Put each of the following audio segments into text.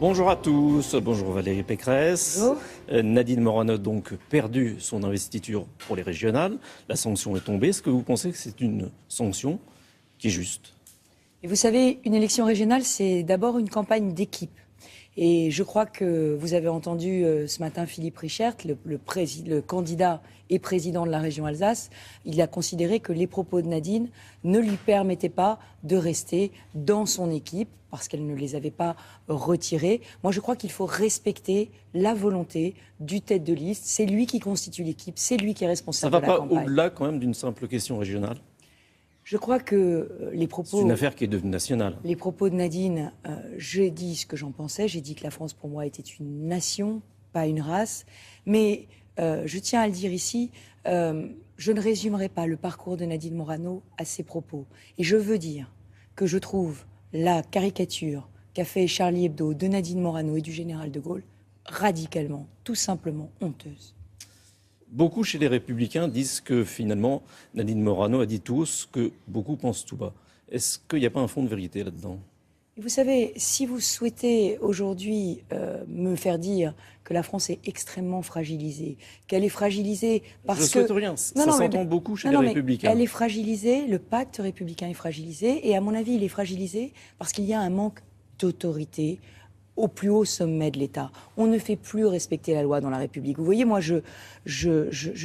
Bonjour à tous, bonjour Valérie Pécresse. Bonjour. Nadine Morano a donc perdu son investiture pour les régionales. La sanction est tombée. Est-ce que vous pensez que c'est une sanction qui est juste ? Et vous savez, une élection régionale, c'est d'abord une campagne d'équipe. Et je crois que vous avez entendu ce matin Philippe Richert, le candidat et président de la région Alsace. Il a considéré que les propos de Nadine ne lui permettaient pas de rester dans son équipe parce qu'elle ne les avait pas retirés. Moi, je crois qu'il faut respecter la volonté du tête de liste. C'est lui qui constitue l'équipe, c'est lui qui est responsable de la campagne. Ça ne va pas au-delà quand même d'une simple question régionale ? Je crois que les propos... C'est une affaire qui est devenue nationale. Les propos de Nadine, j'ai dit ce que j'en pensais. J'ai dit que la France, pour moi, était une nation, pas une race. Mais je tiens à le dire ici, je ne résumerai pas le parcours de Nadine Morano à ses propos. Et je veux dire que je trouve la caricature qu'a fait Charlie Hebdo de Nadine Morano et du général de Gaulle radicalement, tout simplement honteuse. Beaucoup chez les Républicains disent que finalement, Nadine Morano a dit tout ce que beaucoup pensent tout bas. Est-ce qu'il n'y a pas un fond de vérité là-dedans ? Et vous savez, si vous souhaitez aujourd'hui me faire dire que la France est extrêmement fragilisée, qu'elle est fragilisée parce que... Je ne souhaite rien, ça s'entend beaucoup chez les Républicains. Elle est fragilisée, le pacte républicain est fragilisé, et à mon avis, il est fragilisé parce qu'il y a un manque d'autorité au plus haut sommet de l'État. On ne fait plus respecter la loi dans la République. Vous voyez, moi, je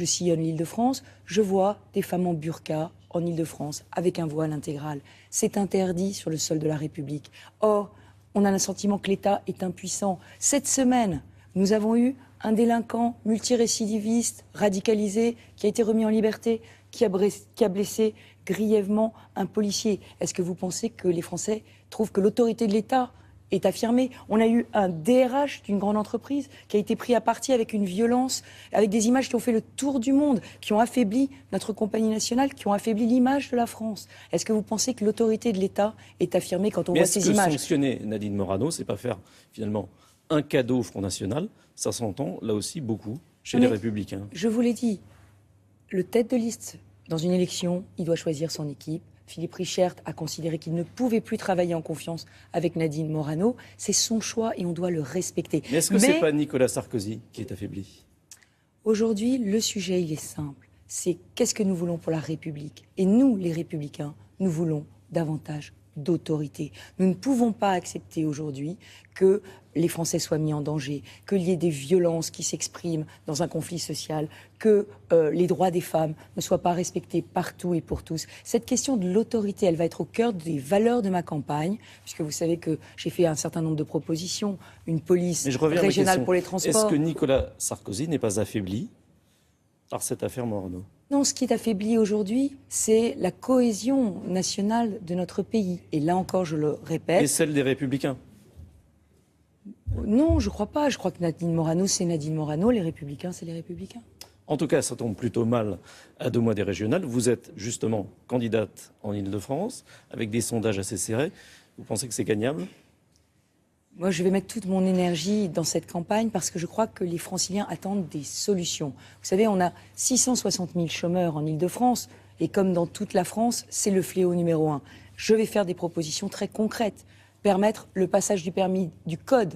sillonne l'Île-de-France, je vois des femmes en burqa en Île-de-France avec un voile intégral. C'est interdit sur le sol de la République. Or, on a le sentiment que l'État est impuissant. Cette semaine, nous avons eu un délinquant multirécidiviste, radicalisé, qui a été remis en liberté, qui a blessé grièvement un policier. Est-ce que vous pensez que les Français trouvent que l'autorité de l'État est affirmé. On a eu un DRH d'une grande entreprise qui a été pris à partie avec une violence, avec des images qui ont fait le tour du monde, qui ont affaibli notre compagnie nationale, qui ont affaibli l'image de la France. Est-ce que vous pensez que l'autorité de l'État est affirmée quand on voit ces images ? Est-ce que sanctionner Nadine Morano, c'est pas faire finalement un cadeau au Front National ? Ça s'entend là aussi beaucoup chez les Républicains. Je vous l'ai dit, le tête de liste dans une élection, il doit choisir son équipe. Philippe Richert a considéré qu'il ne pouvait plus travailler en confiance avec Nadine Morano. C'est son choix et on doit le respecter. Mais est-ce que ce n'est pas Nicolas Sarkozy qui est affaibli ? Aujourd'hui, le sujet, il est simple. C'est qu'est-ce que nous voulons pour la République ? Et nous, les Républicains, nous voulons davantage d'autorité. Nous ne pouvons pas accepter aujourd'hui que les Français soient mis en danger, qu'il y ait des violences qui s'expriment dans un conflit social, que les droits des femmes ne soient pas respectés partout et pour tous. Cette question de l'autorité, elle va être au cœur des valeurs de ma campagne, puisque vous savez que j'ai fait un certain nombre de propositions, une police régionale pour les transports. Est-ce que Nicolas Sarkozy n'est pas affaibli par cette affaire Morano ? Non, ce qui est affaibli aujourd'hui, c'est la cohésion nationale de notre pays. Et là encore, je le répète... Et celle des Républicains ? Non, je ne crois pas. Je crois que Nadine Morano, c'est Nadine Morano. Les Républicains, c'est les Républicains. En tout cas, ça tombe plutôt mal à 2 mois des régionales. Vous êtes justement candidate en Île-de-France, avec des sondages assez serrés. Vous pensez que c'est gagnable ? Moi, je vais mettre toute mon énergie dans cette campagne parce que je crois que les Franciliens attendent des solutions. Vous savez, on a 660 000 chômeurs en Île-de-France et comme dans toute la France, c'est le fléau numéro 1. Je vais faire des propositions très concrètes. Permettre le passage du code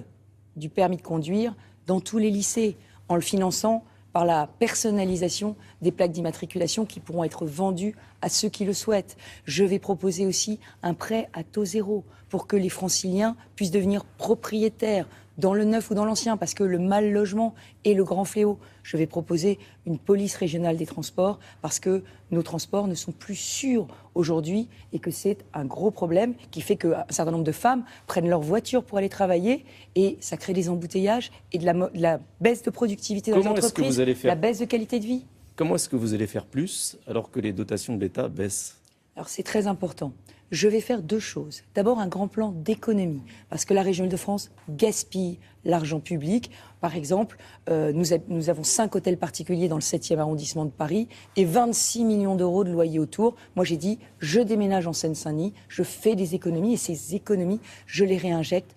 du permis de conduire dans tous les lycées en le finançant par la personnalisation des plaques d'immatriculation qui pourront être vendues à ceux qui le souhaitent. Je vais proposer aussi un prêt à taux zéro pour que les Franciliens puissent devenir propriétaires dans le neuf ou dans l'ancien, parce que le mal logement est le grand fléau. Je vais proposer une police régionale des transports, parce que nos transports ne sont plus sûrs aujourd'hui et que c'est un gros problème qui fait qu'un certain nombre de femmes prennent leur voiture pour aller travailler et ça crée des embouteillages et de la baisse de productivité dans les entreprises, la baisse de qualité de vie. Comment est-ce que vous allez faire plus alors que les dotations de l'État baissent ? Alors c'est très important. Je vais faire 2 choses. D'abord, un grand plan d'économie, parce que la région Île-de-France gaspille l'argent public. Par exemple, nous avons 5 hôtels particuliers dans le 7e arrondissement de Paris et 26 millions d'euros de loyer autour. Moi, j'ai dit, je déménage en Seine-Saint-Denis, je fais des économies et ces économies, je les réinjecte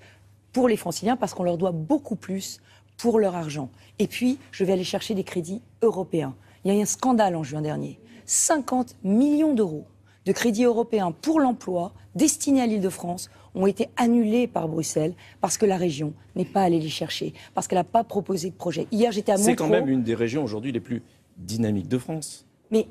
pour les Franciliens parce qu'on leur doit beaucoup plus pour leur argent. Et puis, je vais aller chercher des crédits européens. Il y a eu un scandale en juin dernier. 50 millions d'euros de crédits européens pour l'emploi destinés à l'Île-de-France ont été annulés par Bruxelles parce que la région n'est pas allée les chercher, parce qu'elle n'a pas proposé de projet. Hier, j'étais à Montreux. C'est quand même une des régions aujourd'hui les plus dynamiques de France. Mais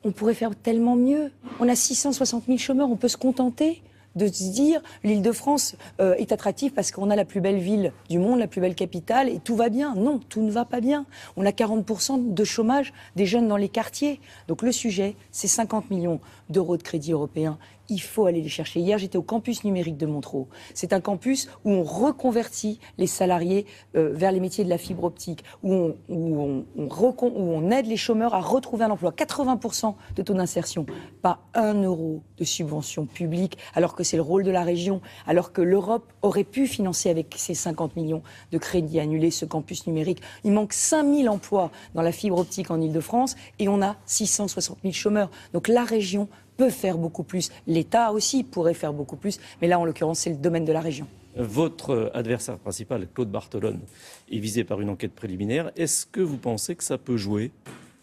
on pourrait faire tellement mieux. On a 660 000 chômeurs, on peut se contenter de se dire l'Île-de-France est attractive parce qu'on a la plus belle ville du monde, la plus belle capitale, et tout va bien. Non, tout ne va pas bien. On a 40% de chômage des jeunes dans les quartiers. Donc le sujet, c'est 50 millions d'euros de crédits européens. Il faut aller les chercher. Hier, j'étais au campus numérique de Montreux. C'est un campus où on reconvertit les salariés vers les métiers de la fibre optique, où on aide les chômeurs à retrouver un emploi. 80% de taux d'insertion, pas 1 euro de subvention publique, alors que c'est le rôle de la région, alors que l'Europe aurait pu financer avec ces 50 millions de crédits annulés ce campus numérique. Il manque 5000 emplois dans la fibre optique en Île-de-France et on a 660 000 chômeurs. Donc la région peut faire beaucoup plus. L'État aussi pourrait faire beaucoup plus. Mais là, en l'occurrence, c'est le domaine de la région. Votre adversaire principal, Claude Barthelone, est visé par une enquête préliminaire. Est-ce que vous pensez que ça peut jouer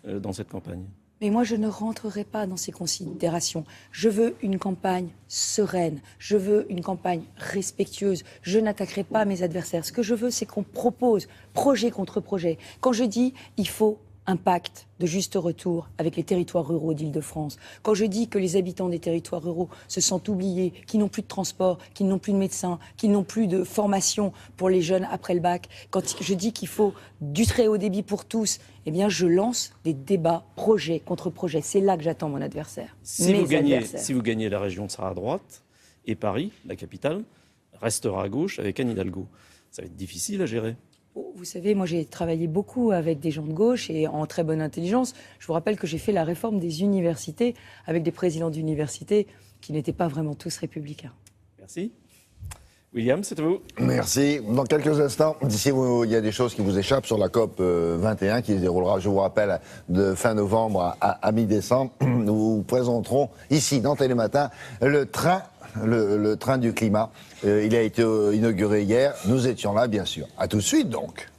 dans cette campagne ? Mais moi, je ne rentrerai pas dans ces considérations. Je veux une campagne sereine. Je veux une campagne respectueuse. Je n'attaquerai pas mes adversaires. Ce que je veux, c'est qu'on propose projet contre projet. Quand je dis il faut un pacte de juste retour avec les territoires ruraux d'Île-de-France. Quand je dis que les habitants des territoires ruraux se sentent oubliés, qu'ils n'ont plus de transport, qu'ils n'ont plus de médecins, qu'ils n'ont plus de formation pour les jeunes après le bac, quand je dis qu'il faut du très haut débit pour tous, eh bien je lance des débats projet contre projet. C'est là que j'attends mon adversaire. Si vous gagnez, la région sera à droite et Paris, la capitale, restera à gauche avec Anne Hidalgo. Ça va être difficile à gérer. Vous savez, moi j'ai travaillé beaucoup avec des gens de gauche et en très bonne intelligence. Je vous rappelle que j'ai fait la réforme des universités avec des présidents d'universités qui n'étaient pas vraiment tous républicains. Merci. William, c'est à vous. Merci. Dans quelques instants, d'ici il y a des choses qui vous échappent sur la COP 21 qui se déroulera, je vous rappelle, de fin novembre à mi-décembre. Nous vous présenterons ici, dans Télématin, le train du climat. Il a été inauguré hier. Nous étions là, bien sûr. À tout de suite, donc.